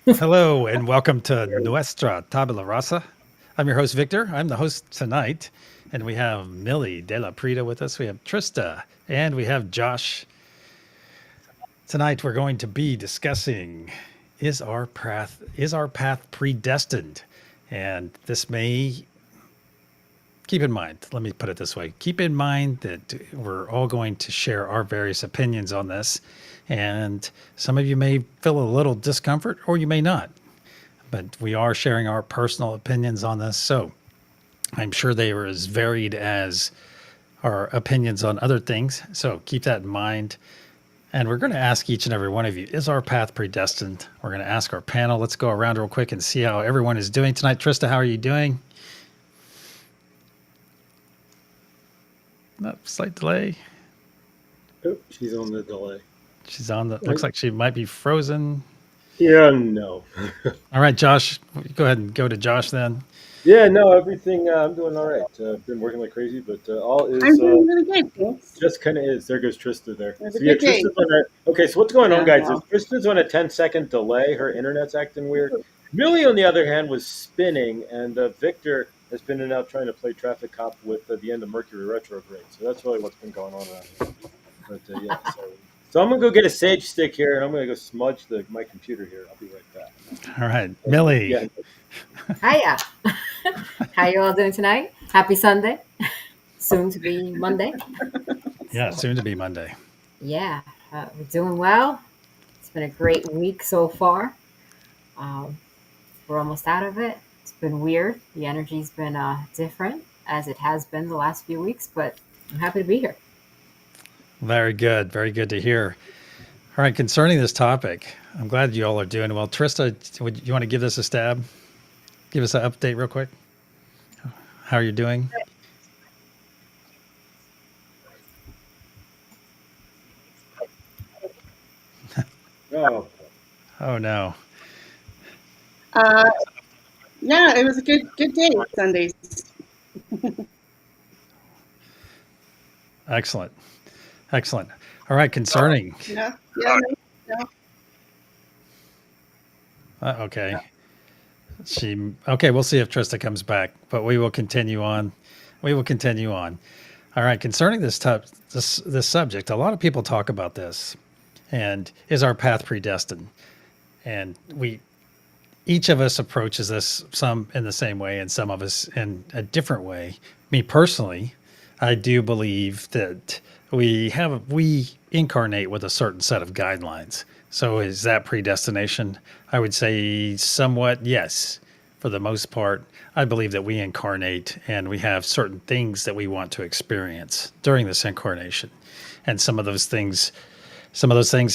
Hello and welcome to Nuestra Tabula Rasa. I'm your host, Victor. I'm the host tonight, and we have Millie De La Prida with us. We have Trista, and we have Josh. Tonight, we're going to be discussing is our path predestined? And this may keep in mind, let me put it this way, keep in mind that we're all going to share our various opinions on this. And some of you may feel a little discomfort, or you may not. But we are sharing our personal opinions on this. So I'm sure they are as varied as our opinions on other things. So keep that in mind. And we're going to ask each and every one of you, is our path predestined? We're going to ask our panel. Let's go around real quick and see how everyone is doing tonight. Trista, how are you doing? Slight delay. Oh, she's on the delay. She's on the, looks like she might be frozen. Yeah, no. All right, Josh, go ahead and go to Josh then. Yeah, no, everything, I'm doing all right. Been working like crazy, but all I'm is doing really good, thanks. just kind of is. There goes Trista there. It was a So, yeah, good day. Trista's on a, okay, so what's going on, Yeah, guys, is well, Trista's on a 10-second delay. Her internet's acting weird. Millie, on the other hand, was spinning, and Victor has been in and out trying to play traffic cop with the end of Mercury retrograde. So that's really what's been going on around here. But, yeah, so I'm going to go get a Sage stick here, and I'm going to go smudge my computer here. I'll be right back. All right, Millie. Yeah. hiya. How you all doing tonight? Happy Sunday. Soon to be Monday. Yeah, soon to be Monday. Yeah, we're doing well. It's been a great week so far. Um, we're almost out of it. It's been weird. The energy's been different as it has been the last few weeks, but I'm happy to be here. Very good. Very good to hear. All right, concerning this topic, I'm glad you all are doing well. Trista, would you want to give this a stab? Give us an update real quick. How are you doing? Oh, Oh no. Uh, yeah, it was a good day Sundays. Excellent. Excellent. All right, concerning. Yeah, yeah, no, Okay. Okay, we'll see if Trista comes back, but we will continue on. We will continue on. All right, concerning this subject, a lot of people talk about this, and is our path predestined? And we each of us approaches this some in the same way and some of us in a different way. Me personally, I do believe that we incarnate with a certain set of guidelines. So is that predestination? I would say somewhat yes. For the most part, I believe that we incarnate and we have certain things that we want to experience during this incarnation. And some of those things,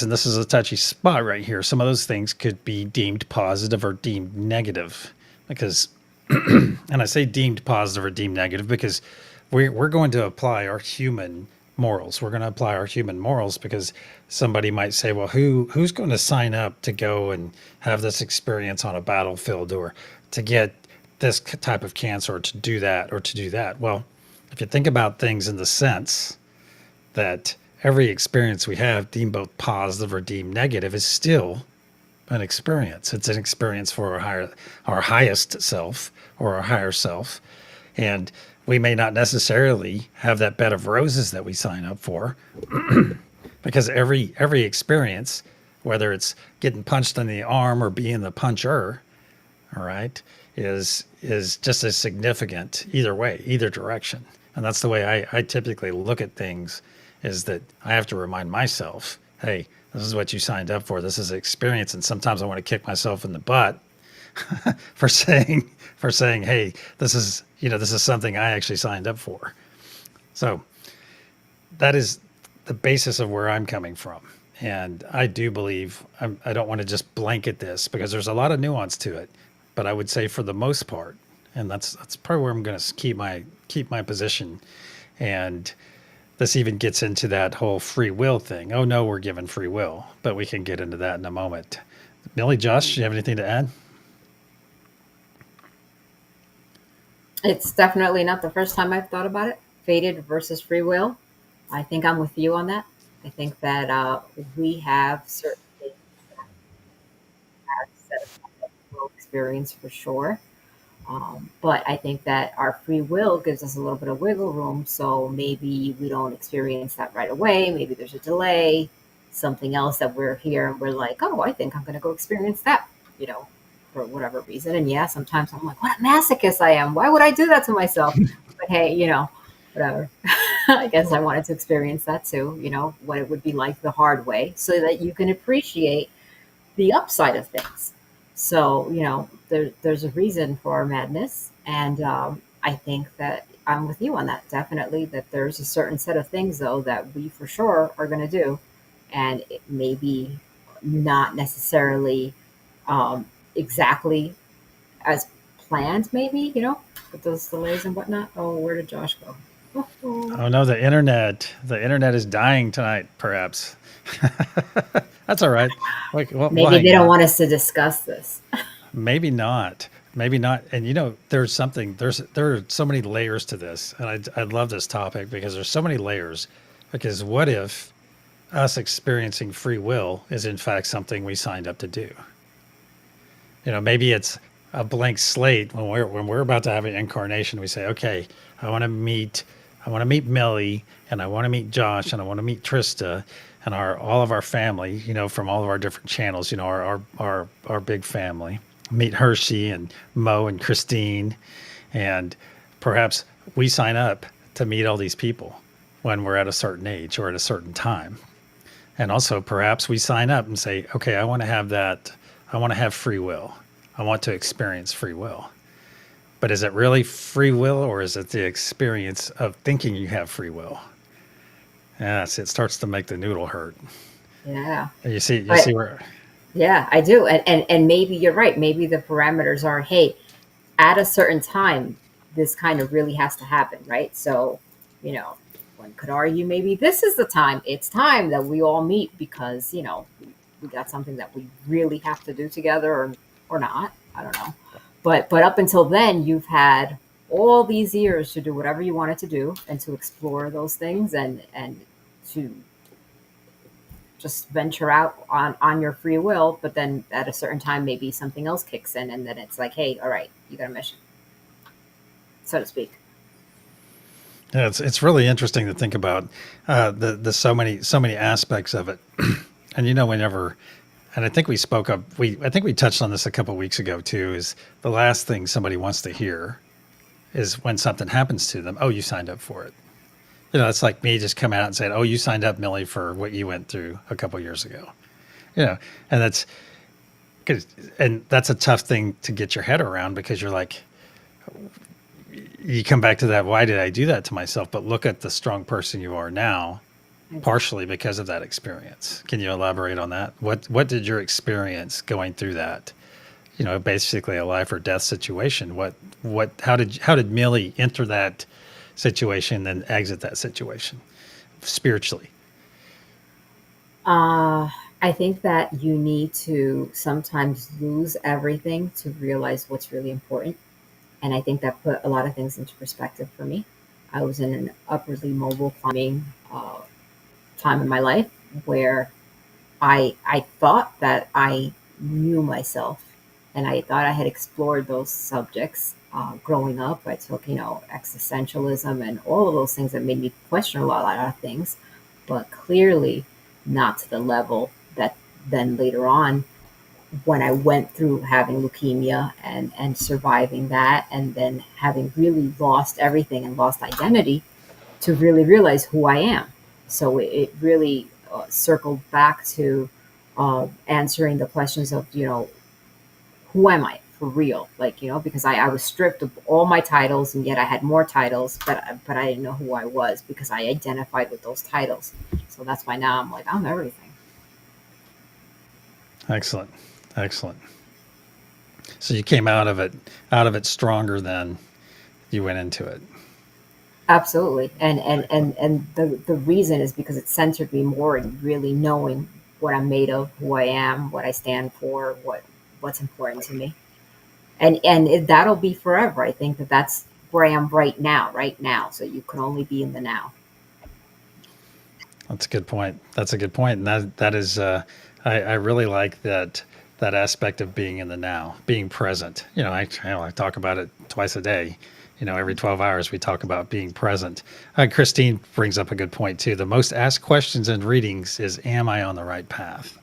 and this is a touchy spot right here, some of those things could be deemed positive or deemed negative. Because, and I say deemed positive or deemed negative because we're going to apply our human morals. We're going to apply our human morals because somebody might say, well, who's going to sign up to go and have this experience on a battlefield or to get this type of cancer or to do that or to do that? Well, if you think about things in the sense that every experience we have, deemed both positive or deemed negative, is still an experience. It's an experience for our highest self or our higher self. And we may not necessarily have that bed of roses that we sign up for because every experience, whether it's getting punched in the arm or being the puncher, all right, is just as significant either way, either direction. And that's the way I typically look at things, is that I have to remind myself, hey, this is what you signed up for. This is an experience. And sometimes I want to kick myself in the butt for saying, hey, this is something I actually signed up for. So that is the basis of where I'm coming from. And I do believe I don't want to just blanket this because there's a lot of nuance to it. But I would say for the most part, and that's probably where I'm going to keep my position. And this even gets into that whole free will thing. Oh no, we're given free will, but we can get into that in a moment. Millie, Josh, do you have anything to add? It's definitely not the first time I've thought about it. Fated versus free will. I think I'm with you on that. I think that we have certain things that are set experience for sure. But I think that our free will gives us a little bit of wiggle room. So maybe we don't experience that right away. Maybe there's a delay, something else that we're here and we're like, oh, I think I'm going to go experience that, you know, for whatever reason. And yeah, sometimes I'm like, what a masochist I am. Why would I do that to myself? But hey, you know, whatever. I guess I wanted to experience that too, you know, what it would be like the hard way so that you can appreciate the upside of things. So, you know, there's a reason for our madness. And I think that I'm with you on that. Definitely that there's a certain set of things, though, that we for sure are going to do. And it may be not necessarily um, exactly as planned, maybe, you know, with those delays and whatnot. Oh, where did Josh go? Oh, Oh no, the internet is dying tonight. Perhaps that's all right. We'll maybe hang they don't on. want us to discuss this. Maybe not. Maybe not. And you know, there are so many layers to this, and I love this topic because there's so many layers. Because what if us experiencing free will is in fact something we signed up to do? You know, maybe it's a blank slate when we're about to have an incarnation. We say, okay, I want to meet, I want to meet Millie, and I want to meet Josh, and I want to meet Trista, and our all of our family. You know, from all of our different channels. You know, our big family. Meet Hershey and Mo and Christine, and perhaps we sign up to meet all these people when we're at a certain age or at a certain time. And also, perhaps we sign up and say, okay, I want to have that. I want to have free will. I want to experience free will. But is it really free will or is it the experience of thinking you have free will? Yes, it starts to make the noodle hurt. Yeah. And you see But where, yeah, I do. And maybe you're right. Maybe the parameters are, hey, at a certain time, this kind of really has to happen, right? So, you know, one could argue maybe this is the time. It's time that we all meet because, you know, we got something that we really have to do together or not. I don't know. But up until then, you've had all these years to do whatever you wanted to do and to explore those things and to just venture out on your free will, but then at a certain time maybe something else kicks in and then it's like, hey, all right, you got a mission, so to speak. yeah, it's really interesting to think about the so many aspects of it. And you know, whenever, and I think we spoke up, I think we touched on this a couple of weeks ago too. Is the last thing somebody wants to hear is when something happens to them. Oh, you signed up for it. You know, it's like me just coming out and saying, "Oh, you signed up, Millie, for what you went through a couple years ago." You know, and that's a tough thing to get your head around because you're like, you come back to that. Why did I do that to myself? But look at the strong person you are now, partially because of that experience. Can you elaborate on that? What did your experience going through that? You know, basically a life or death situation. How did Millie enter that situation and exit that situation spiritually? uh I think that you need to sometimes lose everything to realize what's really important, and I think that put a lot of things into perspective for me. I was in an upwardly mobile climbing time in my life where I thought that I knew myself, and I thought I had explored those subjects growing up. I took, you know, existentialism and all of those things that made me question a lot of things, but clearly not to the level that then later on when I went through having leukemia and surviving that, and then having really lost everything and lost identity to really realize who I am. So it really circled back to answering the questions of, you know, who am I for real? Like, you know, because I was stripped of all my titles and yet I had more titles, but I didn't know who I was because I identified with those titles. So that's why now I'm like, I'm everything. Excellent, excellent. So you came out of it stronger than you went into it. Absolutely. And the reason is because it centered me more in really knowing what I'm made of, who I am, what I stand for, what's important to me. That'll be forever. I think that that's where I am right now. So you can only be in the now. That's a good point. That's a good point, and that is, I really like that that aspect of being in the now, being present. I talk about it twice a day. Every 12 hours we talk about being present. Christine brings up a good point too. The most asked questions in readings is, am I on the right path?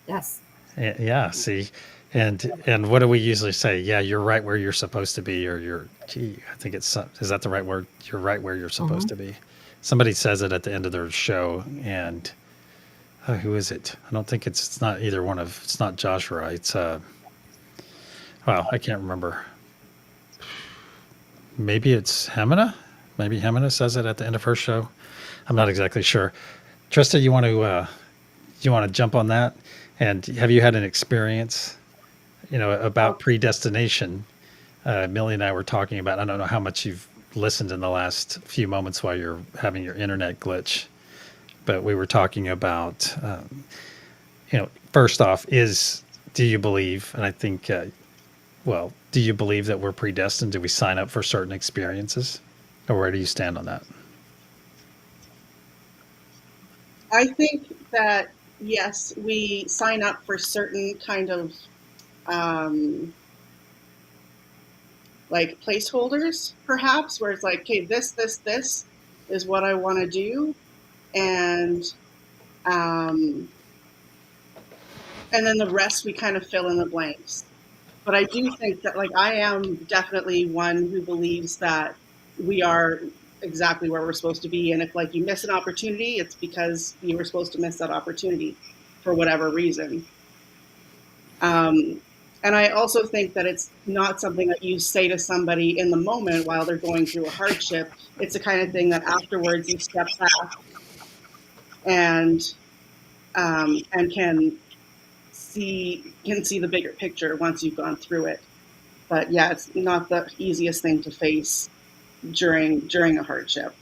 Yes. Yeah, see, and what do we usually say? Yeah, you're right where you're supposed to be, or I think is that the right word? You're right where you're supposed to be. Somebody says it at the end of their show, and who is it? I don't think it's not either one of, it's not Joshua. It's well, I can't remember. Maybe it's Hemina. Maybe Hemina says it at the end of her show. I'm not exactly sure. Trista, you want to jump on that? And have you had an experience, about predestination? Millie and I were talking about. I don't know how much you've listened in the last few moments while you're having your internet glitch, but we were talking about, first off, do you believe? And I think, well, do you believe that we're predestined? Do we sign up for certain experiences, or where do you stand on that? I think that yes, we sign up for certain kind of like placeholders, perhaps, where it's like, okay, this is what I want to do, and um, and then the rest we kind of fill in the blanks. But I do think that, like, I am definitely one who believes that we are exactly where we're supposed to be, and if like you miss an opportunity, it's because you were supposed to miss that opportunity for whatever reason. Um, and I also think that it's not something that you say to somebody in the moment while they're going through a hardship. It's the kind of thing that afterwards you step back and and can see the bigger picture once you've gone through it. But yeah, it's not the easiest thing to face during a hardship.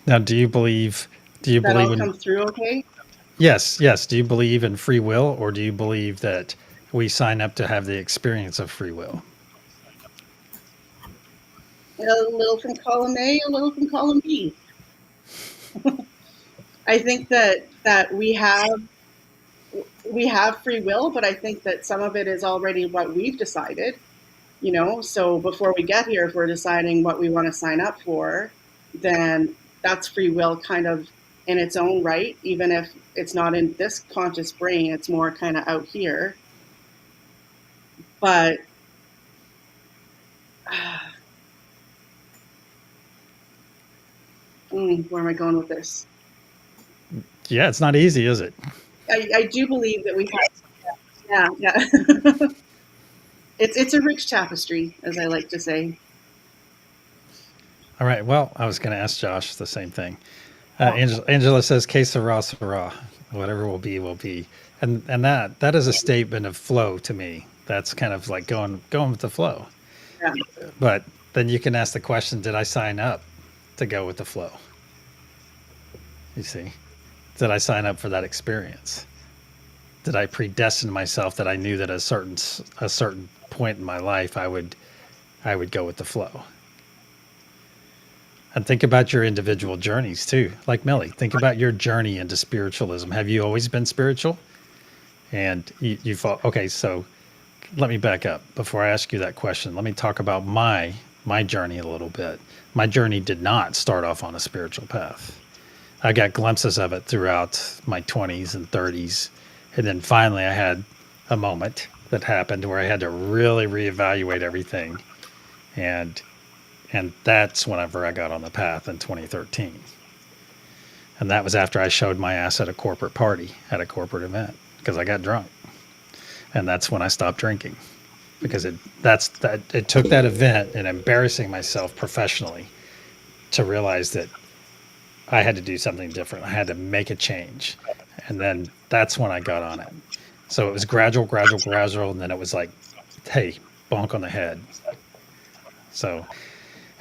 Now, do you believe? Do you That believe all in? come through okay? Yes, yes. Do you believe in free will, or do you believe that we sign up to have the experience of free will? A little from column A, a little from column B. I think that we have free will, but I think that some of it is already what we've decided. So before we get here, if we're deciding what we want to sign up for, then that's free will kind of in its own right, even if it's not in this conscious brain, it's more kind of out here. But where am I going with this? Yeah, it's not easy, is it? I do believe that we have, yeah. It's a rich tapestry, as I like to say. All right. Well, I was going to ask Josh the same thing. Angela says, "Que sera, sera. Whatever will be, will be." And that is a statement of flow to me. That's kind of like going with the flow. Yeah. But then you can ask the question, did I sign up to go with the flow? You see, did I sign up for that experience? Did I predestine myself that I knew that at a certain point in my life I would go with the flow? And think about your individual journeys too. Like Millie, think about your journey into spiritualism. Have you always been spiritual? And you thought, okay, so let me back up before I ask you that question. Let me talk about my journey a little bit. My journey did not start off on a spiritual path. I got glimpses of it throughout my 20s and 30s. And then finally I had a moment that happened where I had to really reevaluate everything. And that's whenever I got on the path in 2013. And that was after I showed my ass at a corporate party, at a corporate event, because I got drunk. And that's when I stopped drinking, because it took that event and embarrassing myself professionally to realize that I had to do something different. I had to make a change. And then that's when I got on it. So it was gradual, and then it was like, hey, bonk on the head. So,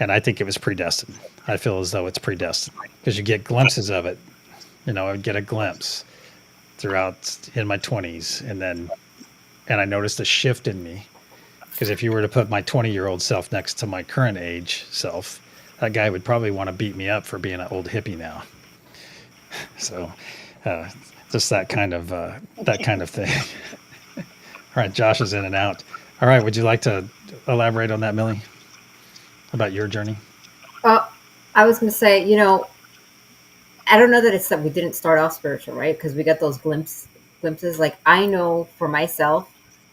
and I think it was predestined. I feel as though it's predestined because you get glimpses of it. I would get a glimpse throughout in my 20s, and I noticed a shift in me. Because if you were to put my 20-year-old self next to my current age self, that guy would probably want to beat me up for being an old hippie now. So, it's just that kind of thing. All right, Josh is in and out. All right, would you like to elaborate on that, Millie, about your journey? Uh, I was going to say, I don't know that it's that we didn't start off spiritual, right? Because we got those glimpses. Like I know for myself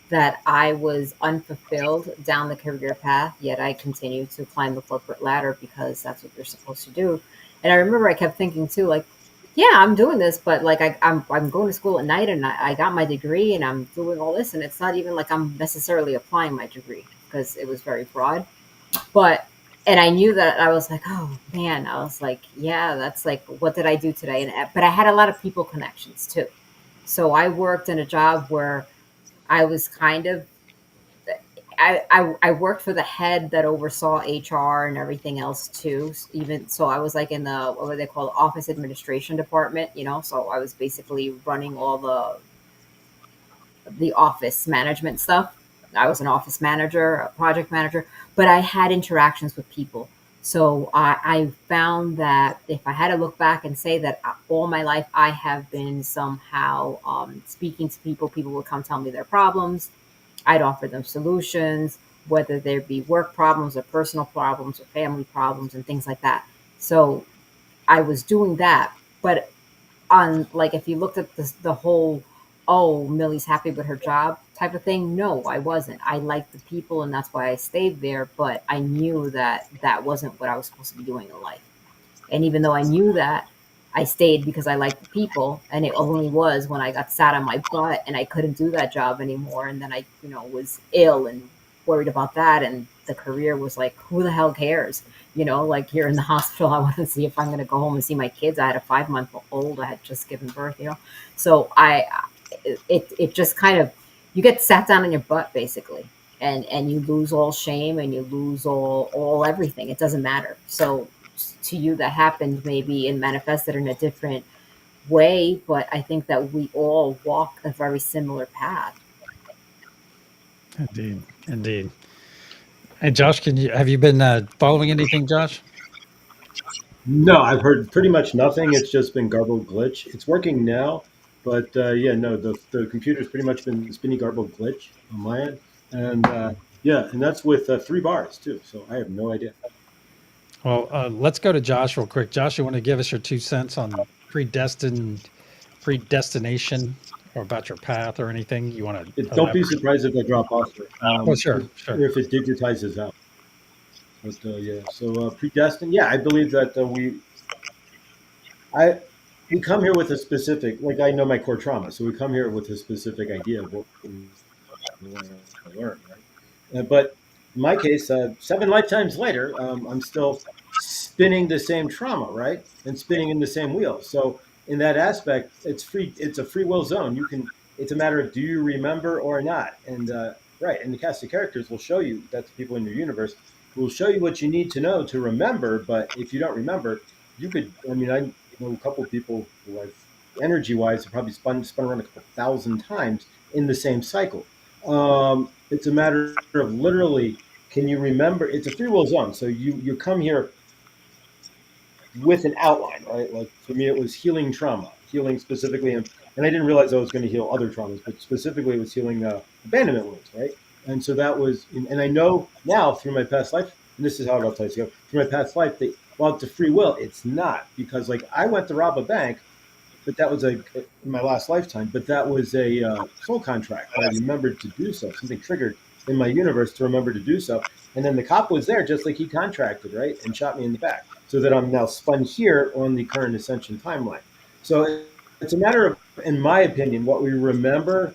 that I was unfulfilled down the career path, yet I continued to climb the corporate ladder because that's what you're supposed to do. And I remember I kept thinking too, like, yeah, I'm doing this, but like I'm going to school at night and I got my degree and I'm doing all this, and it's not even like I'm necessarily applying my degree because it was very broad. But and I knew that I was like, oh man, I was like, yeah, that's like, what did I do today? And but I had a lot of people connections too. So I worked in a job where I was kind of I worked for the head that oversaw HR and everything else too. Even so, I was like in the what do they call it, office administration department. So I was basically running all the office management stuff. I was an office manager, a project manager, but I had interactions with people. So I found that if I had to look back and say that all my life I have been somehow speaking to people, people would come tell me their problems. I'd offer them solutions, whether there be work problems or personal problems or family problems and things like that. So I was doing that, but on like if you looked at the whole, oh, Millie's happy with her job type of thing, no, I wasn't. I liked the people and that's why I stayed there, but I knew that that wasn't what I was supposed to be doing in life. And even though I knew that, I stayed because I liked the people. And it only was when I got sat on my butt and I couldn't do that job anymore. And then I, was ill and worried about that. And the career was like, who the hell cares? Like you're in the hospital. I want to see if I'm going to go home and see my kids. I had a 5-month old. I had just given birth. So it just kind of, you get sat down on your butt basically. And you lose all shame and you lose all everything. It doesn't matter. So to you that happened maybe and manifested in a different way, but I think that we all walk a very similar path. Indeed, indeed. Hey, Josh, have you been following anything, Josh? No, I've heard pretty much nothing. It's just been garbled glitch. It's working now, but yeah, no, the computer's pretty much been spinny garbled glitch on my end, and yeah, and that's with 3 bars too. So I have no idea. Well, let's go to Josh real quick. Josh, you want to give us your 2 cents on predestination, or about your path, or anything you want to Don't be elaborate? surprised if I drop off, Oh, sure, sure. or if it digitizes out. But yeah, so predestined. Yeah, I believe that I we come here with a specific, like I know my core trauma, so we come here with a specific idea of what we want to learn, right? But in my case, 7 lifetimes later, I'm still spinning the same trauma, right, and spinning in the same wheel. So in that aspect, it's free. It's a free will zone. You can. It's a matter of do you remember or not, and right. And the cast of characters will show you. That's people in your universe who will show you what you need to know to remember. But if you don't remember, you could. I mean, I know a couple of people who I've energy wise have probably spun around a couple thousand times in the same cycle. It's a matter of literally, can you remember? It's a free will zone, so you come here with an outline, right? Like for me, it was healing trauma, healing specifically, and I didn't realize I was going to heal other traumas, but specifically, it was healing abandonment wounds, right? And so that was, and I know now through my past life, and this is how it all ties together. Through my past life, that while it's a free will, it's not, because like I went to rob a bank, but that was in my last lifetime. But that was a soul contract. I remembered to do so. Something triggered in my universe to remember to do so. And then the cop was there, just like he contracted, right, and shot me in the back, so that I'm now spun here on the current ascension timeline. So it's a matter of, in my opinion, what we remember.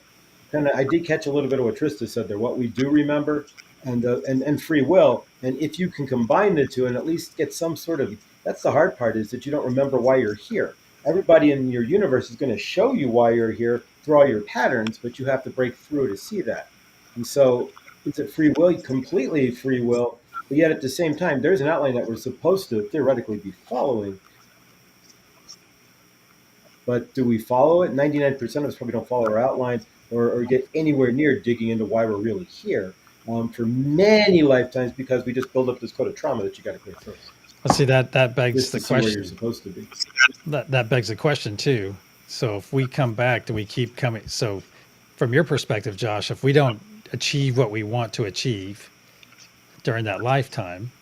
Kind of, I did catch a little bit of what Trista said there. What we do remember, and free will, and if you can combine the two and at least get some sort of, that's the hard part, is that you don't remember why you're here. Everybody in your universe is going to show you why you're here through all your patterns, but you have to break through to see that. And so it's a free will, completely free will, but yet at the same time, there's an outline that we're supposed to theoretically be following. But do we follow it? 99% of us probably don't follow our outline, or get anywhere near digging into why we're really here for many lifetimes, because we just build up this code of trauma that you got to clear first. Let's see, that begs Just the to see where question. you're supposed to be. That begs the question too. So if we come back, do we keep coming? So from your perspective, Josh, if we don't achieve what we want to achieve during that lifetime,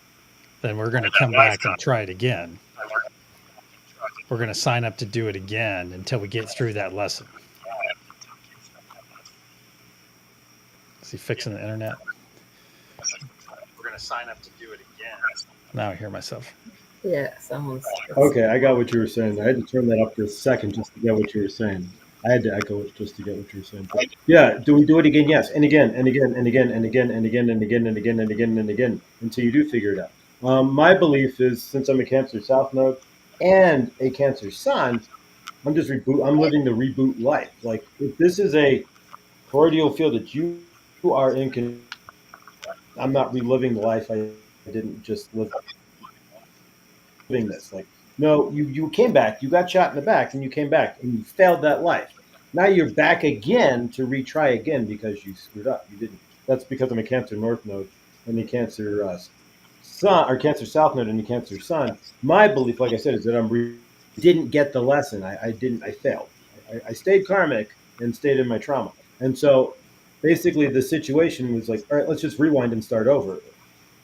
then we're going to come back and try it again. We're going to sign up to do it again until we get through that lesson. Is he fixing the internet? We're going to sign up to do it again. Now I hear myself. Yeah, someone's. Okay, I got what you were saying. I had to turn that up for a second just to get what you were saying. I had to echo it just to get what you were saying. But yeah, do we do it again? Yes, and again, and again, and again, and again, and again, and again, and again, and again, and again, until you do figure it out. My belief is, since I'm a Cancer South Node and a Cancer Sun, I'm just reboot. I'm living the reboot life. Like, if this is a cordial feel that you are in, I'm not reliving the life I didn't just live. This. Like, no, you came back, you got shot in the back, and you came back, and you failed that life. Now you're back again to retry again because you screwed up. You didn't. That's because I'm a Cancer North Node and the Cancer Sun, or Cancer South Node and the Cancer Sun. My belief, like I said, is that didn't get the lesson. I didn't. I failed. I stayed karmic and stayed in my trauma. And so basically, the situation was like, all right, let's just rewind and start over.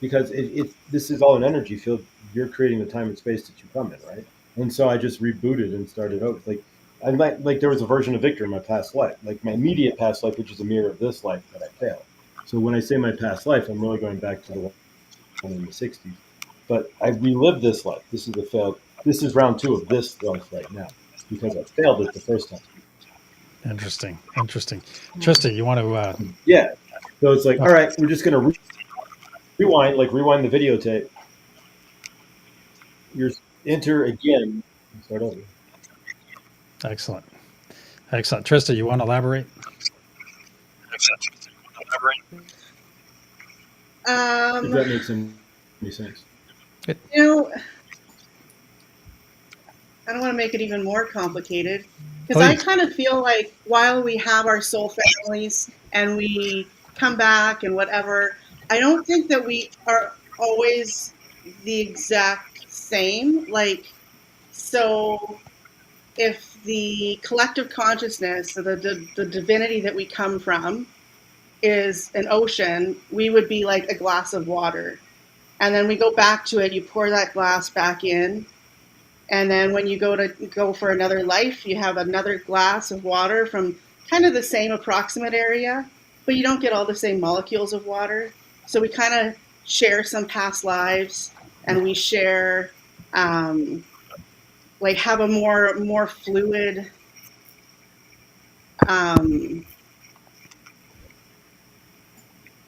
Because if this is all an energy field, you're creating the time and space that you come in, right? And so I just rebooted and started over. Like there was a version of Victor in my past life, like my immediate past life, which is a mirror of this life that I failed. So when I say my past life, I'm really going back to the one in the '60s. But I relived this life. This is a failed. This is round 2 of this life right now because I failed it the first time. Interesting. Tristan, you want to? Yeah. So it's like, all right, we're just going to rewind the videotape. You're enter again and start over. Excellent. Trista, you want to elaborate? If that makes any sense. I don't want to make it even more complicated because I kind of feel like while we have our soul families and we come back and whatever, I don't think that we are always the exact same. Like, so if the collective consciousness, the divinity that we come from is an ocean, we would be like a glass of water. And then we go back to it, you pour that glass back in. And then when you go for another life, you have another glass of water from kind of the same approximate area, but you don't get all the same molecules of water. So we kind of share some past lives, and we share, like, have a more fluid,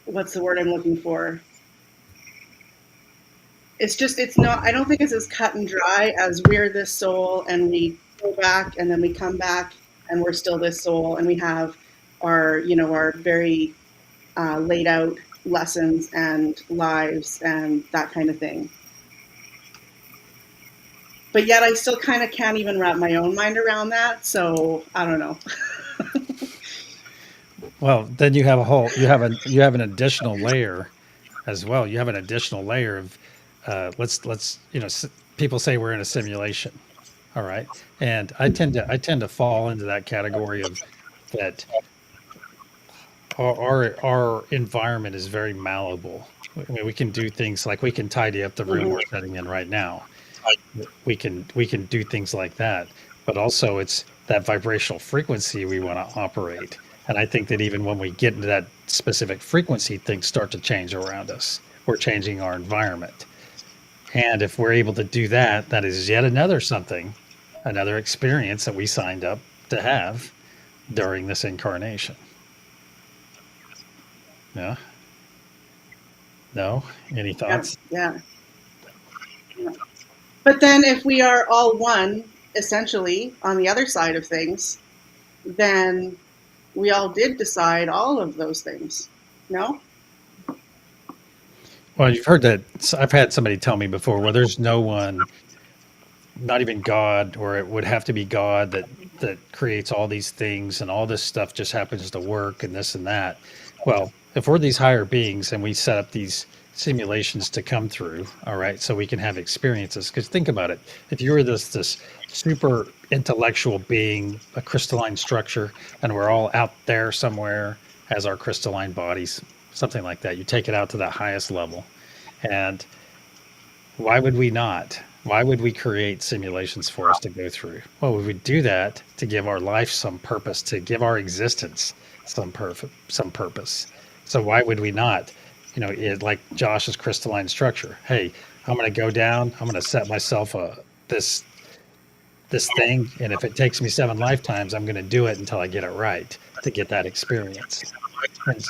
what's the word I'm looking for? It's not, I don't think it's as cut and dry as we're this soul and we go back and then we come back and we're still this soul and we have our very laid out lessons and lives and that kind of thing. But yet I still kind of can't even wrap my own mind around that. So I don't know. Well, then you have an additional layer as well. You have an additional layer of let's people say we're in a simulation, all right, and I tend to fall into that category of that. Our environment is very malleable. I mean, we can do things like we can tidy up the room we're sitting in right now. We can do things like that, but also it's that vibrational frequency we want to operate. And I think that even when we get into that specific frequency, things start to change around us. We're changing our environment. And if we're able to do that, that is yet another experience that we signed up to have during this incarnation. Yeah. No? Any thoughts? Yeah. But then if we are all one, essentially, on the other side of things, then we all did decide all of those things. No? Well, you've heard that. I've had somebody tell me before, well, there's no one, not even God, or it would have to be God that creates all these things and all this stuff just happens to work and this and that. Well, if we're these higher beings and we set up these simulations to come through, all right, so we can have experiences. Because think about it, if you were this super intellectual being, a crystalline structure, and we're all out there somewhere as our crystalline bodies, something like that. You take it out to the highest level. And why would we not? Why would we create simulations for us to go through? Well, we would do that to give our life some purpose, to give our existence some purpose. So why would we not? Like Josh's crystalline structure. Hey, I'm going to go down. I'm going to set myself this this thing, and if it takes me 7 lifetimes, I'm going to do it until I get it right to get that experience. And,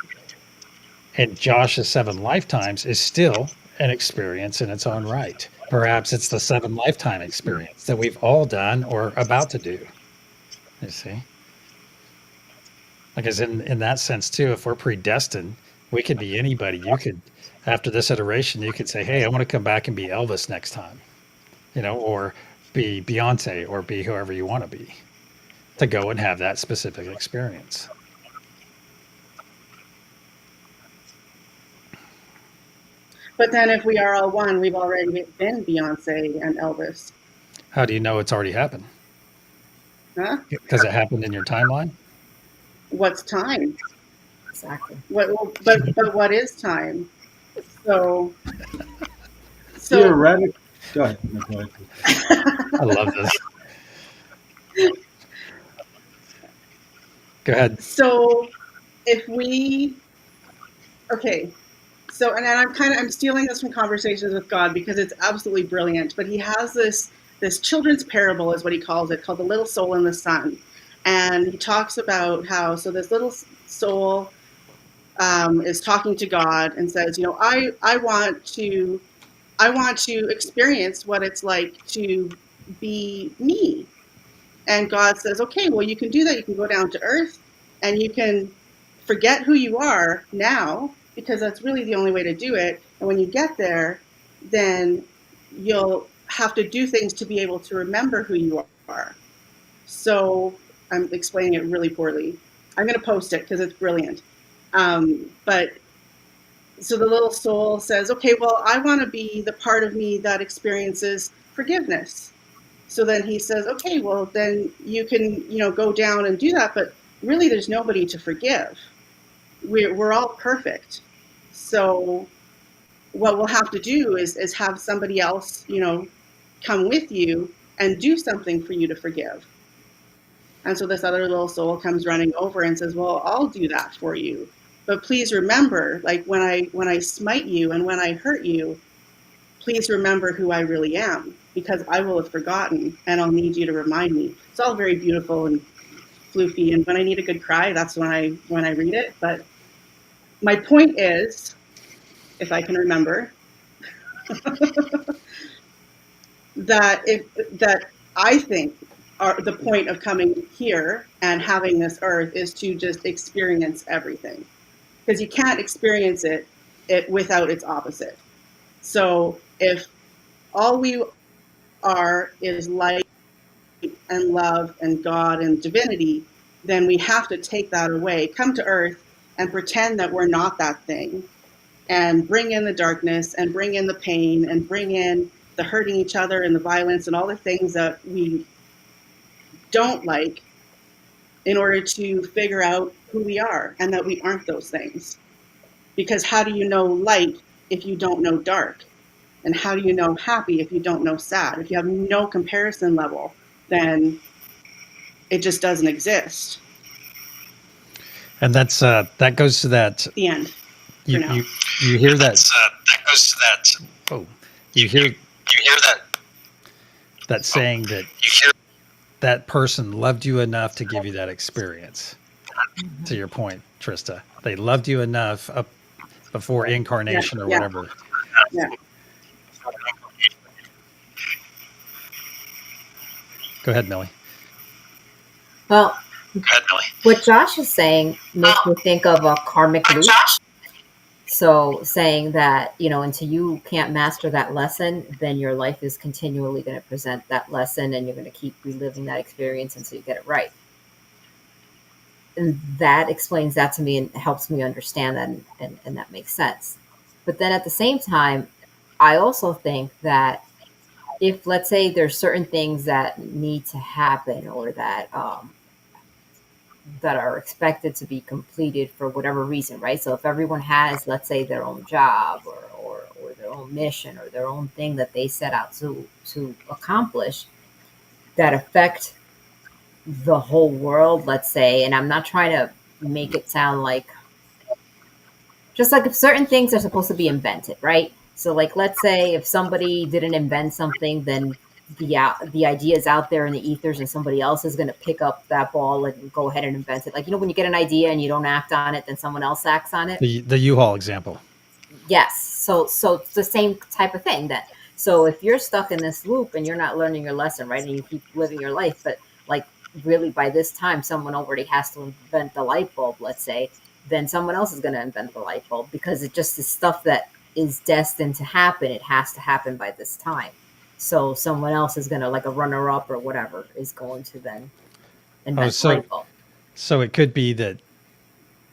and Josh's 7 lifetimes is still an experience in its own right. Perhaps it's the 7 lifetime experience that we've all done or about to do. You see? Because in that sense too, if we're predestined, we could be anybody. You could, after this iteration, you could say, "Hey, I want to come back and be Elvis next time," or be Beyonce, or be whoever you want to be, to go and have that specific experience. But then if we are all one, we've already been Beyonce and Elvis. How do you know it's already happened? Huh? Because it happened in your timeline. What's time? Exactly. But what is time? So Theoretically, go ahead. No, go ahead. I love this. Go ahead. so if we okay, so and I'm stealing this from Conversations with God because it's absolutely brilliant. But he has this children's parable, is what he calls it, called The Little Soul in the Sun. And he talks about how, so this little soul is talking to God and says, I want to experience what it's like to be me. And God says, okay, well, you can do that. You can go down to earth and you can forget who you are now, because that's really the only way to do it. And when you get there, then you'll have to do things to be able to remember who you are. So I'm explaining it really poorly. I'm going to post it because it's brilliant. But so the little soul says, okay, well, I want to be the part of me that experiences forgiveness. So then he says, okay, well, then you can, go down and do that. But really, there's nobody to forgive. We're all perfect. So what we'll have to do is have somebody else, come with you and do something for you to forgive. And so this other little soul comes running over and says, well, I'll do that for you. But please remember, like when I smite you and when I hurt you, please remember who I really am, because I will have forgotten and I'll need you to remind me. It's all very beautiful and floofy. And when I need a good cry, that's when I read it. But my point is, if I can remember, that I think the point of coming here and having this earth is to just experience everything, because you can't experience it without its opposite. So if all we are is light and love and God and divinity, then we have to take that away, come to earth and pretend that we're not that thing, and bring in the darkness and bring in the pain and bring in the hurting each other and the violence and all the things that we don't like, in order to figure out who we are and that we aren't those things. Because how do you know light if you don't know dark? And how do you know happy if you don't know sad? If you have no comparison level, then it just doesn't exist. And that's that goes to that. The end. You now. you hear that? That goes to that. Oh, you hear that saying that You hear that person loved you enough to give you that experience. To your point, Trista, they loved you enough up before incarnation or whatever. Yeah. Go ahead, Millie. Well, Go ahead, Millie. what Josh is saying makes me think of a karmic loop. So saying that, until you can't master that lesson, then your life is continually going to present that lesson and you're going to keep reliving that experience until you get it right. And that explains that to me and helps me understand that, and that makes sense. But then at the same time, I also think that if let's say there's certain things that need to happen or that are expected to be completed for whatever reason, right? So if everyone has, let's say, their own job or their own mission or their own thing that they set out to accomplish that affect the whole world, let's say, and I'm not trying to make it sound like just like if certain things are supposed to be invented, right? So like let's say if somebody didn't invent something, then the idea is out there in the ethers and somebody else is going to pick up that ball and go ahead and invent it. Like, you know, when you get an idea and you don't act on it, then someone else acts on it. The U-Haul example. Yes. So it's the same type of thing then. So if you're stuck in this loop and you're not learning your lesson, right, and you keep living your life, but like really by this time someone already has to invent the light bulb, let's say, then someone else is going to invent the light bulb because it just is stuff that is destined to happen. It has to happen by this time. So someone else is going to, like a runner up or whatever, is going to then invent the light bulb. So it could be that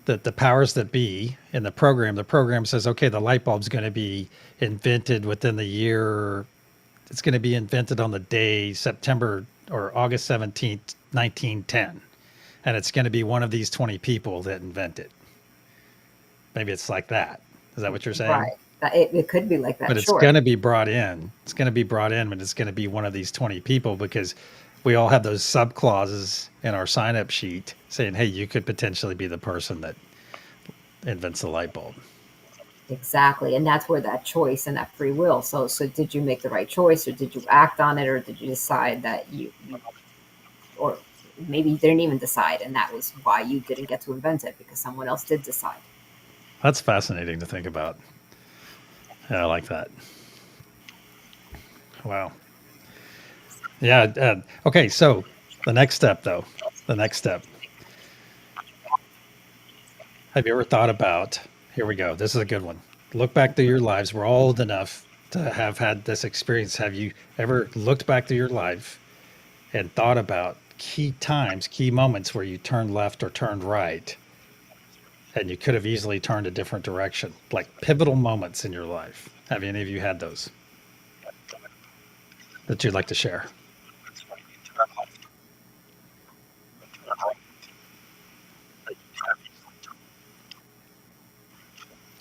the powers that be in the program says, okay, the light bulb's going to be invented within the year. It's going to be invented on the day September or August 17th, 1910. And it's going to be one of these 20 people that invent it. Maybe it's like that. Is that what you're saying? Right. It could be like that. But it's sure. going to be brought in. It's going to be brought in, but it's going to be one of these 20 people because we all have those sub clauses in our sign up sheet saying, hey, you could potentially be the person that invents the light bulb. Exactly. And that's where that choice and that free will. So did you make the right choice, or did you act on it, or did you decide that you or maybe you didn't even decide and that was why you didn't get to invent it because someone else did decide. That's fascinating to think about. Yeah, I like that. Wow. Yeah. Okay. So the next step, though, the next step. Have you ever thought about, here we go. This is a good one. Look back through your lives. We're all old enough to have had this experience. Have you ever looked back through your life and thought about key times, key moments where you turned left or turned right and you could have easily turned a different direction, like pivotal moments in your life? Have any of you had those that you'd like to share?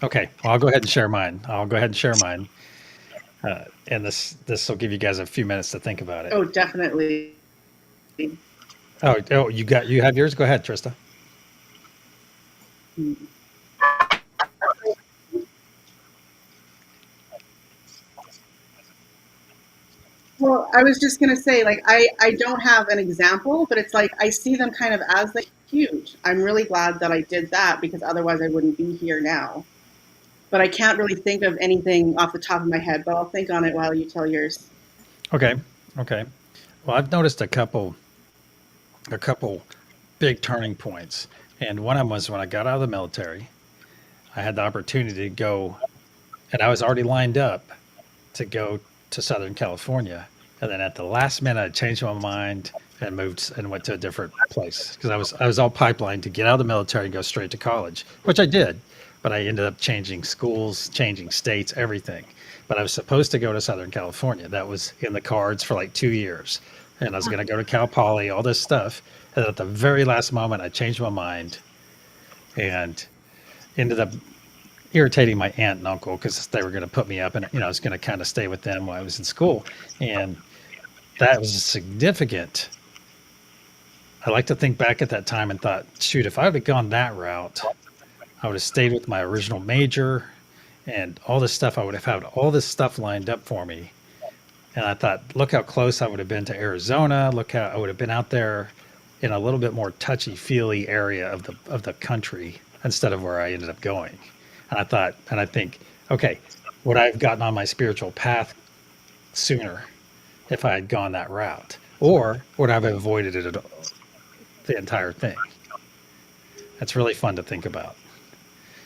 Okay, well, I'll go ahead and share mine. And this will give you guys a few minutes to think about it. Oh, definitely. Oh, you have yours? Go ahead, Trista. Well, I was just going to say, like, I don't have an example, but it's like I see them kind of as like huge. I'm really glad that I did that because otherwise I wouldn't be here now. But I can't really think of anything off the top of my head, but I'll think on it while you tell yours. Okay. Well, I've noticed a couple big turning points. And one of them was when I got out of the military. I had the opportunity to go, and I was already lined up to go to Southern California. And then at the last minute, I changed my mind and moved and went to a different place because I was all pipelined to get out of the military and go straight to college, which I did. But I ended up changing schools, changing states, everything. But I was supposed to go to Southern California. That was in the cards for like 2 years. And I was going to go to Cal Poly, all this stuff. And at the very last moment, I changed my mind and ended up irritating my aunt and uncle because they were going to put me up and, I was going to kind of stay with them while I was in school. And that was significant. I like to think back at that time and thought, shoot, if I would have gone that route, I would have stayed with my original major and all this stuff. I would have had all this stuff lined up for me. And I thought, look how close I would have been to Arizona. Look how I would have been out there in a little bit more touchy-feely area of the country instead of where I ended up going. And I think, okay, would I have gotten on my spiritual path sooner if I had gone that route? Or would I have avoided it at all, the entire thing? That's really fun to think about.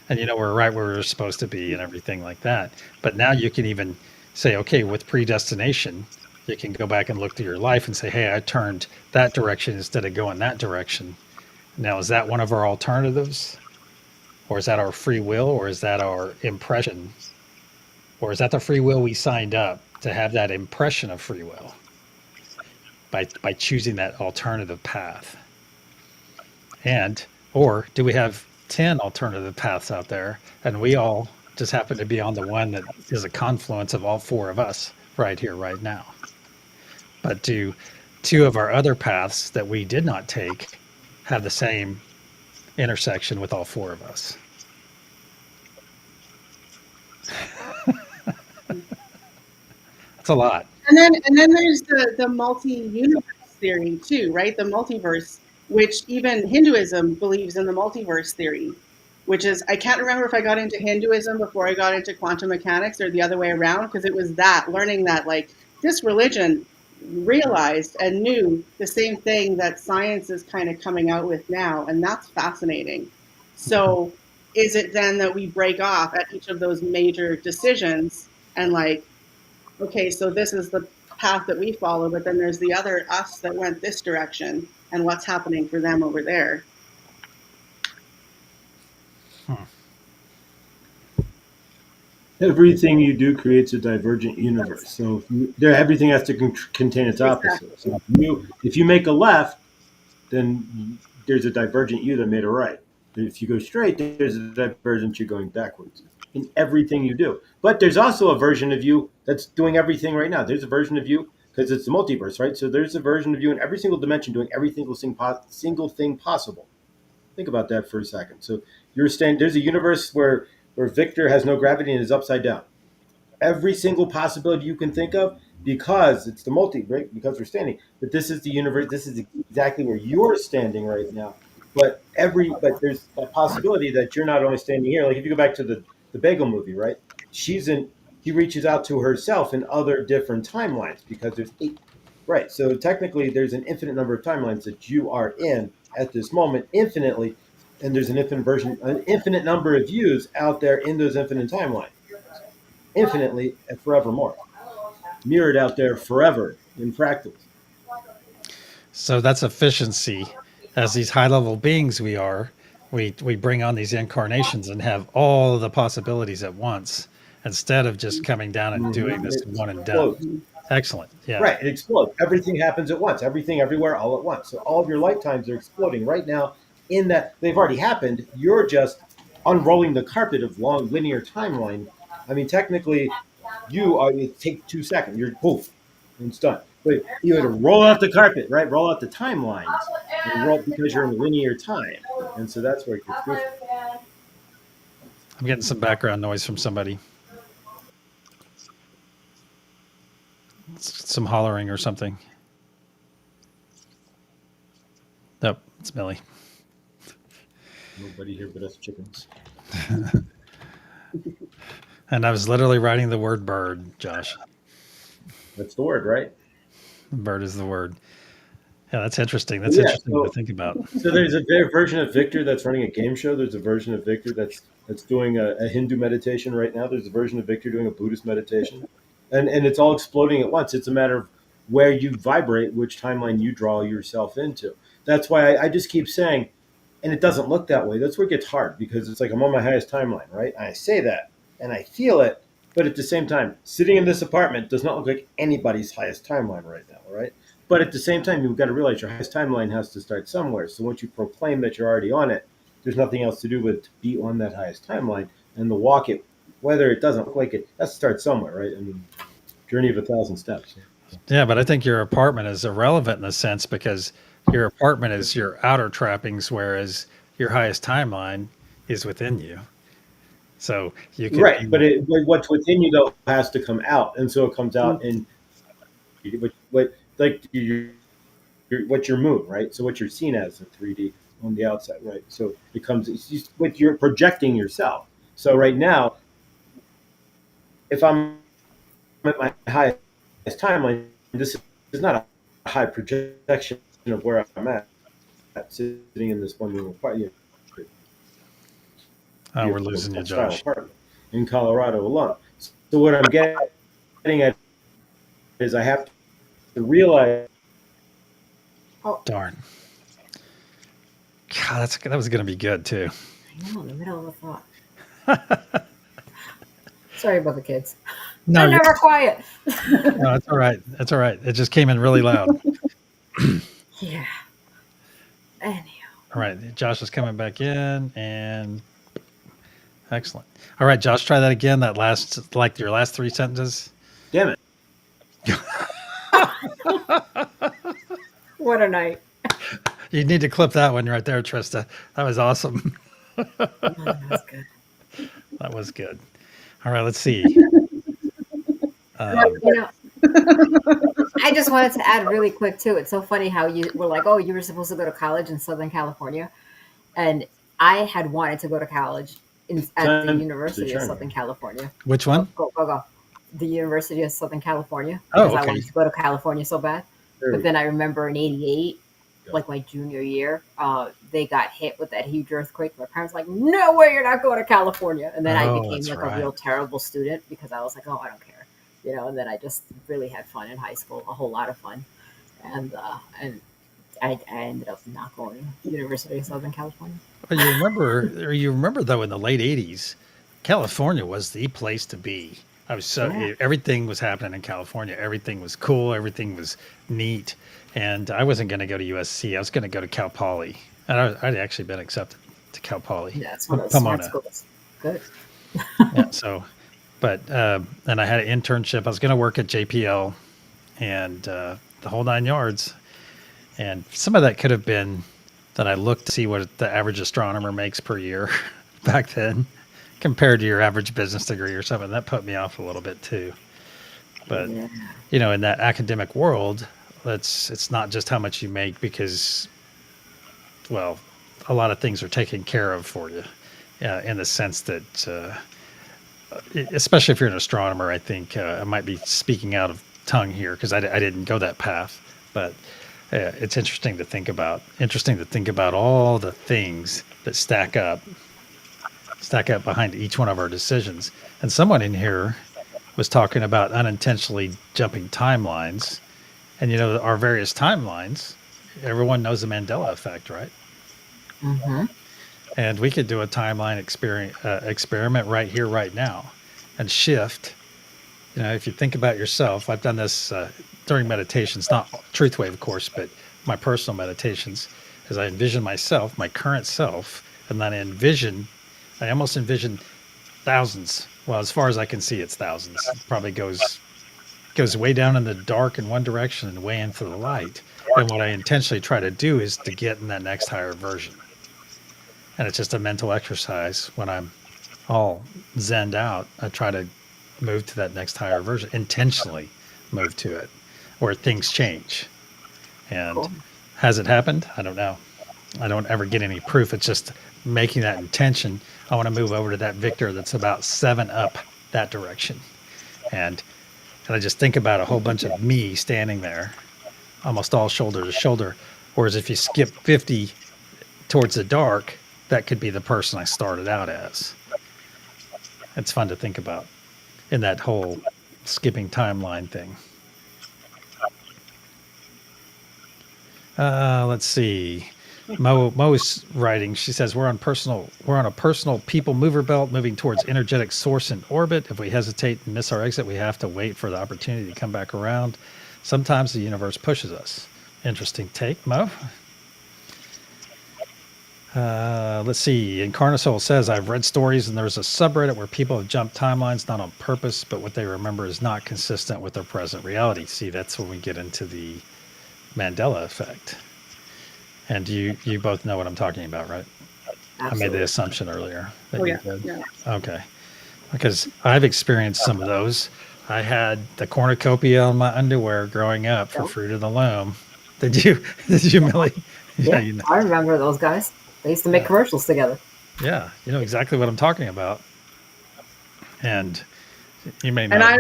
And we're right where we're supposed to be and everything like that. But now you can even say, okay, with predestination, you can go back and look through your life and say, hey, I turned that direction instead of going that direction. Now, is that one of our alternatives? Or is that our free will? Or is that our impression? Or is that the free will we signed up to have that impression of free will by choosing that alternative path? And or do we have 10 alternative paths out there and we all just happen to be on the one that is a confluence of all four of us right here, right now? But do two of our other paths that we did not take have the same intersection with all four of us? That's a lot. And then there's the multi-universe theory too, right? The multiverse, which even Hinduism believes in the multiverse theory, which is I can't remember if I got into Hinduism before I got into quantum mechanics or the other way around, because it was that learning that like this religion realized and knew the same thing that science is kind of coming out with now, and that's fascinating. So is it then that we break off at each of those major decisions and like, okay, so this is the path that we follow, but then there's the other us that went this direction, and what's happening for them over there? Hmm. Everything you do creates a divergent universe. So everything has to contain its opposite. So if you make a left, then there's a divergent you that made a right. If you go straight, there's a divergent you going backwards in everything you do. But there's also a version of you that's doing everything right now. There's a version of you because it's the multiverse, right? So there's a version of you in every single dimension doing every single thing possible. Think about that for a second. So there's a universe where Victor has no gravity and is upside down. Every single possibility you can think of, because it's the right? Because we're standing. But this is the universe. This is exactly where you're standing right now. But there's a possibility that you're not only standing here. Like if you go back to the Bagel movie, right? She's in. He reaches out to herself in other different timelines because there's eight. Right. So technically, there's an infinite number of timelines that you are in at this moment, infinitely, and there's an infinite number of views out there in those infinite timelines, infinitely and forevermore, mirrored out there forever in fractals. So that's efficiency. As these high level beings we are, we bring on these incarnations and have all the possibilities at once instead of just coming down and doing this It one and done. explodes. Excellent. Yeah. Right, it explodes. Everything happens at once. Everything, everywhere, all at once. So all of your lifetimes are exploding right now. In that they've already happened. You're just unrolling the carpet of long linear timeline. I mean, technically, you are. It takes 2 seconds. You're poof, and it's done. But you had to roll out the carpet, right? Roll out the timelines, and roll because you're in linear time, and so that's where it gets goofy. I'm getting some background noise from somebody. Some hollering or something. Nope, it's Millie. Nobody here but us chickens. And I was literally writing the word bird, Josh. That's the word, right? Bird is the word. Yeah, that's interesting. That's Yeah, interesting so to think about. So there's a version of Victor that's running a game show. There's a version of Victor that's doing a Hindu meditation right now. There's a version of Victor doing a Buddhist meditation, and it's all exploding at once. It's a matter of where you vibrate, which timeline you draw yourself into. That's why I just keep saying, and it doesn't look that way. That's where it gets hard because it's like I'm on my highest timeline, right? And I say that and I feel it, but at the same time, sitting in this apartment does not look like anybody's highest timeline right now, right? But at the same time, you've got to realize your highest timeline has to start somewhere. So once you proclaim that you're already on it, there's nothing else to do but to be on that highest timeline and to walk it, whether it doesn't look like it, has to start somewhere, right? I mean, journey of 1,000 steps. Yeah, but I think your apartment is irrelevant in a sense because your apartment is your outer trappings, whereas your highest timeline is within you. So you could Right, be, but what's within you though has to come out, and so it comes out in what like what's your moon, right? So what you're seen as in 3D on the outside, right? So it comes it's just what you're projecting yourself. So right now, if I'm at my highest timeline, this is not a high projection of where I'm at sitting in this one room apartment, oh, we're losing you, style Josh. apartment in Colorado alone. So what I'm getting at is I have to realize. Darn. God, that was going to be good too. I know, in the middle of a thought. Sorry about the kids. No, They're never quiet. no, that's all right. That's all right. It just came in really loud. Yeah. Anyhow. All right, Josh is coming back in, and excellent. All right, Josh, try that again. That last, like your last three sentences. Damn it. What a night. You need to clip that one right there, Trista. That was awesome. Oh, that was good. That was good. All right, let's see. You know, I just wanted to add really quick too. It's so funny how you were like, "Oh, you were supposed to go to college in Southern California," and I had wanted to go to college at the Time University to of turn. Southern California. Which one? Go. The University of Southern California Oh, because I okay. wanted to go to California so bad. There But we then I remember in '88, Yeah. like my junior year, they got hit with that huge earthquake. My parents were like, "No way, you're not going to California!" And then I Oh, became that's like right. a real terrible student because I was like, "Oh, I don't care," And then I just really had fun in high school, a whole lot of fun, and I ended up not going to University of Southern California. But you remember though, in the late '80s, California was the place to be. I was so Yeah. everything was happening in California. Everything was cool. Everything was neat. And I wasn't going to go to USC. I was going to go to Cal Poly. And I'd actually been accepted to Cal Poly, Yeah, it's one of those smart Pomona. schools. Good. Yeah. So, but and I had an internship. I was going to work at JPL, and the whole nine yards. And some of that could have been that I looked to see what the average astronomer makes per year back then compared to your average business degree or something. That put me off a little bit too. But Yeah. in that academic world, it's not just how much you make because, well, a lot of things are taken care of for you, in the sense that, especially if you're an astronomer, I think I might be speaking out of tongue here because I didn't go that path, but it's interesting to think about. Interesting to think about all the things that stack up behind each one of our decisions. And someone in here was talking about unintentionally jumping timelines. And our various timelines, everyone knows the Mandela effect, right? Mm-hmm. And we could do a timeline experiment right here, right now, and shift. If you think about yourself, I've done this during meditations, not truth wave, of course, but my personal meditations, as I envision myself, my current self, and then I almost envision thousands. Well, as far as I can see, it's thousands. It probably goes way down in the dark in one direction and way into the light. And what I intentionally try to do is to get in that next higher version. And it's just a mental exercise. When I'm all zenned out, I try to move to that next higher version, intentionally move to it, where things change. And Cool. has it happened? I don't know. I don't ever get any proof. It's just making that intention. I want to move over to that Victor that's about 7 up that direction. And I just think about a whole bunch of me standing there, almost all shoulder to shoulder. Whereas if you skip 50 towards the dark, that could be the person I started out as. It's fun to think about in that whole skipping timeline thing. Let's see. Mo's writing. She says we're on a personal people mover belt moving towards energetic source in orbit. If we hesitate and miss our exit, we have to wait for the opportunity to come back around. Sometimes the universe pushes us. Interesting take, Mo. Let's see. Incarnasoul says, I've read stories and there's a subreddit where people have jumped timelines not on purpose, but what they remember is not consistent with their present reality. See, that's when we get into the Mandela effect. And you both know what I'm talking about, right? Absolutely. I made the assumption earlier that you did. Yeah. Okay. Because I've experienced some of those. I had the cornucopia on my underwear growing up for Fruit of the Loom. Did you, Millie? Yeah, you know. I remember those guys. They used to make commercials together. Yeah, you know exactly what I'm talking about. And you may not. And I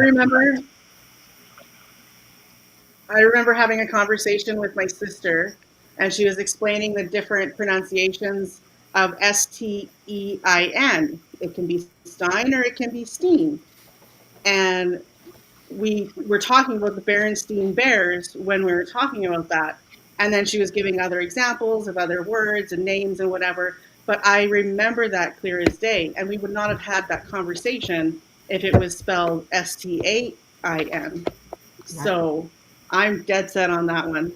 remember having a conversation with my sister, and she was explaining the different pronunciations of Stein. It can be Stein or it can be Steen. And we were talking about the Berenstain Bears when we were talking about that. And then she was giving other examples of other words and names and whatever. But I remember that clear as day. And we would not have had that conversation if it was spelled Stain. So I'm dead set on that one.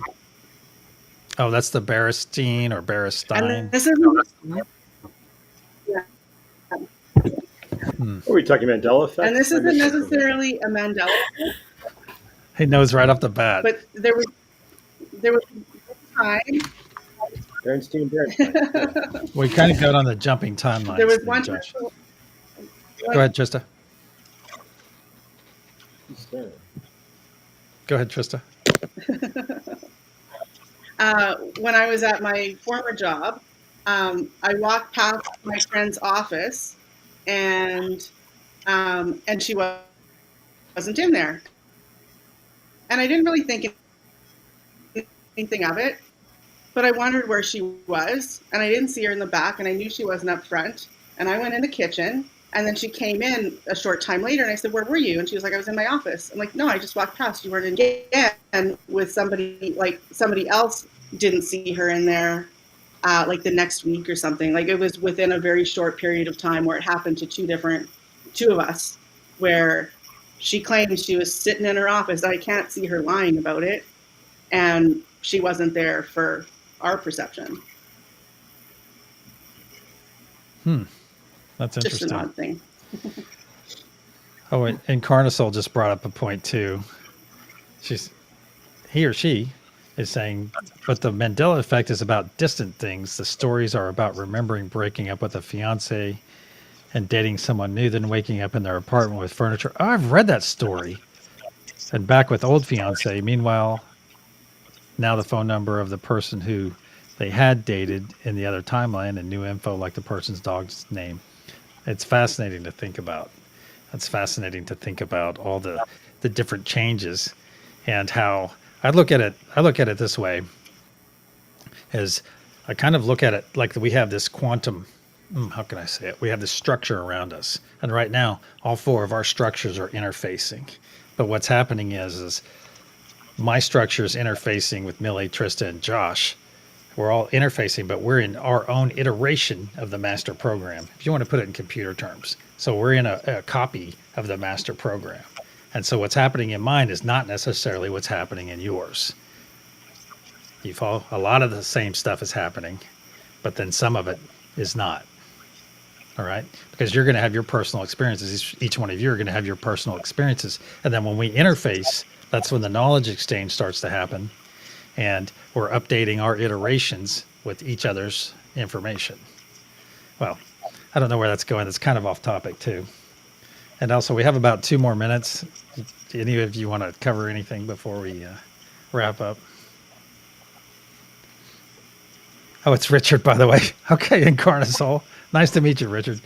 Oh, that's the Berestein or Berestein. And this isn't. Yeah. Are we talking Mandela effect? And this isn't necessarily a Mandela, He knows right off the bat. but there was time. Bernstein. We kind of got on the jumping timeline. There was one. Josh. Go ahead, Trista. Go ahead, Trista. When I was at my former job, I walked past my friend's office, and she wasn't in there, and I didn't really think anything of it, but I wondered where she was, and I didn't see her in the back, and I knew she wasn't up front, and I went in the kitchen, and then she came in a short time later, and I said, "Where were you?" And she was like, "I was in my office." I'm like, "No, I just walked past. You weren't in." And with somebody else didn't see her in there, like the next week or something. Like it was within a very short period of time where it happened to two of us, where she claimed she was sitting in her office. I can't see her lying about it, and she wasn't there for our perception. That's Just interesting. an odd thing. Oh, and Carnisol just brought up a point too. He or she is saying, but the Mandela effect is about distant things. The stories are about remembering breaking up with a fiance and dating someone new, then waking up in their apartment with furniture. Oh, I've read that story. And back with old fiance. Meanwhile, now the phone number of the person who they had dated in the other timeline and new info like the person's dog's name. It's fascinating to think about. It's fascinating to think about all the different changes and how I look at it this way, as I kind of look at it like we have this quantum, how can I say it? We have this structure around us. And right now, all four of our structures are interfacing. But what's happening is my structure is interfacing with Millie, Trista, and Josh. We're all interfacing, but we're in our own iteration of the master program, if you want to put it in computer terms. So we're in a copy of the master program. And so what's happening in mine is not necessarily what's happening in yours. You follow? A lot of the same stuff is happening, but then some of it is not. All right? Because you're going to have your personal experiences. Each one of you are going to have your personal experiences. And then when we interface, that's when the knowledge exchange starts to happen. And we're updating our iterations with each other's information. Well, I don't know where that's going. It's kind of off topic too. And also, we have about 2 more minutes. Do any of you want to cover anything before we wrap up? Oh, it's Richard, by the way. Okay, Incarnasol. Nice to meet you, Richard.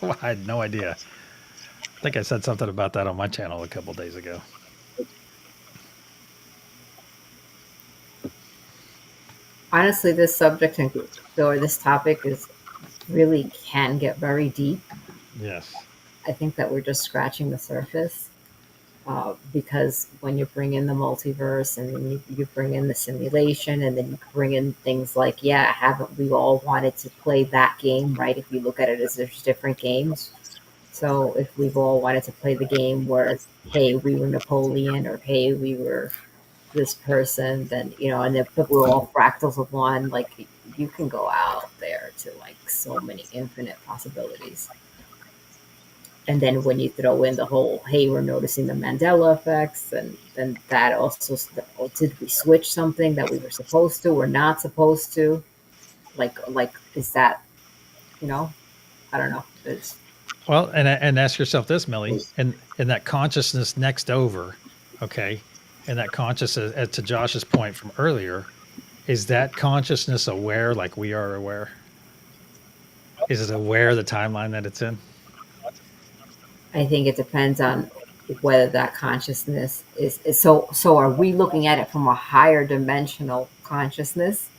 I had no idea. I think I said something about that on my channel a couple days ago. Honestly, this subject or this topic really can get very deep. Yes. I think that we're just scratching the surface, because when you bring in the multiverse and then you bring in the simulation and then you bring in things like, yeah, haven't we all wanted to play that game, right? If you look at it as there's different games. So if we've all wanted to play the game where, hey, we were Napoleon, or hey, we were this person, then, and if we're all fractals of one, like you can go out there to like so many infinite possibilities. And then when you throw in the whole, hey, we're noticing the Mandela effects, and then that also, did we switch something that we were supposed to or not supposed to? Like, is that, I don't know. Well, and ask yourself this, Millie, and that consciousness next over, okay, and that consciousness, to Josh's point from earlier, is that consciousness aware like we are aware? Is it aware of the timeline that it's in? I think it depends on whether that consciousness is so are we looking at it from a higher dimensional consciousness,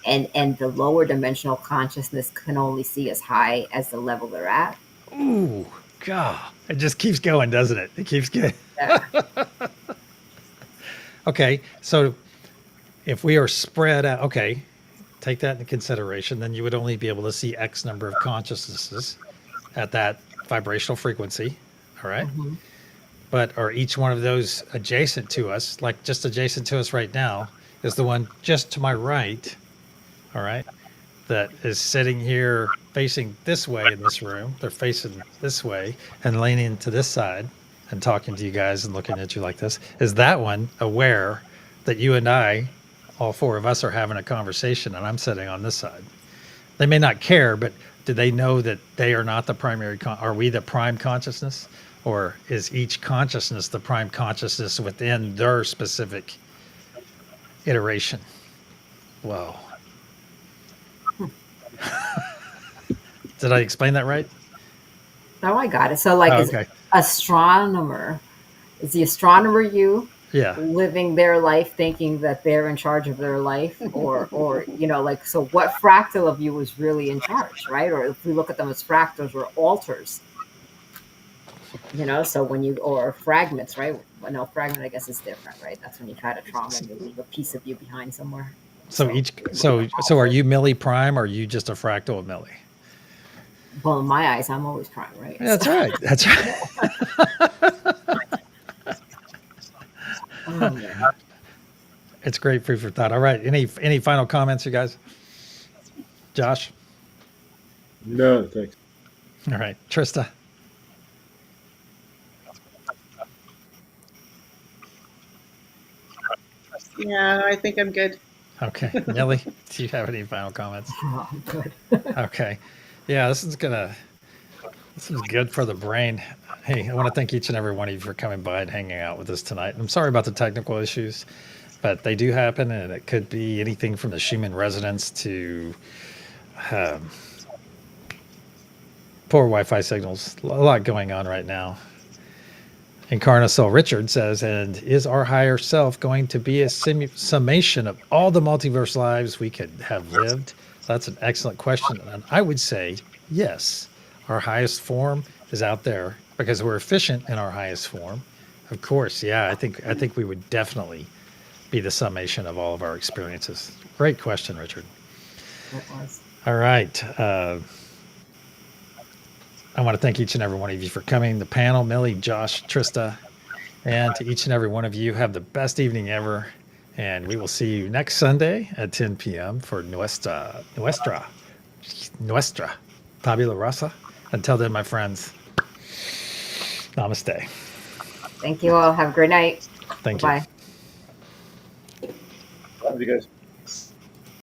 and the lower dimensional consciousness can only see as high as the level they're at? Ooh, God. It just keeps going, doesn't it? It keeps going. Yeah. Okay, so if we are spread out, okay, take that into consideration, then you would only be able to see X number of consciousnesses at that vibrational frequency. All right. Mhm. But are each one of those adjacent to us, like just adjacent to us right now, is the one just to my right, all right, that is sitting here facing this way in this room. They're facing this way and leaning to this side and talking to you guys and looking at you like this. Is that one aware that you and I, all four of us, are having a conversation and I'm sitting on this side? They may not care, but do they know that they are not the primary? Are we the prime consciousness? Or is each consciousness the prime consciousness within their specific iteration? Whoa. Did I explain that right? Oh, I got it. So, like, Oh, is okay. astronomer, is the astronomer you Yeah. living their life thinking that they're in charge of their life? Or, like, so what fractal of you is really in charge, right? Or if we look at them as fractals or alters, so when you, or fragments, right? Well, no, fragment, I guess, is different, right? That's when you try to trauma and you leave a piece of you behind somewhere. So are you Millie Prime or are you just a fractal of Millie? Well, in my eyes, I'm always prime, right? That's So, right. That's right. oh, man. It's great food for thought. All right. Any final comments, you guys? Josh? No, thanks. All right. Trista? Yeah, I think I'm good. Okay. Millie, do you have any final comments? Oh, good. Okay. Yeah, this is good for the brain. Hey, I want to thank each and every one of you for coming by and hanging out with us tonight. I'm sorry about the technical issues, but they do happen, and it could be anything from the Schumann resonance to poor Wi-Fi signals. A lot going on right now. Incarnasol Richard says, and is our higher self going to be a summation of all the multiverse lives we could have lived? That's an excellent question. And I would say, yes, our highest form is out there because we're efficient in our highest form. Of course, yeah, I think we would definitely be the summation of all of our experiences. Great question, Richard. It was. All right. I want to thank each and every one of you for coming. The panel, Millie, Josh, Trista, and to each and every one of you, have the best evening ever. And we will see you next Sunday at 10 p.m. for Nuestra Tabula Rasa. Until then, my friends, namaste. Thank you all. Have a great night. Thank you. Bye. Love you guys.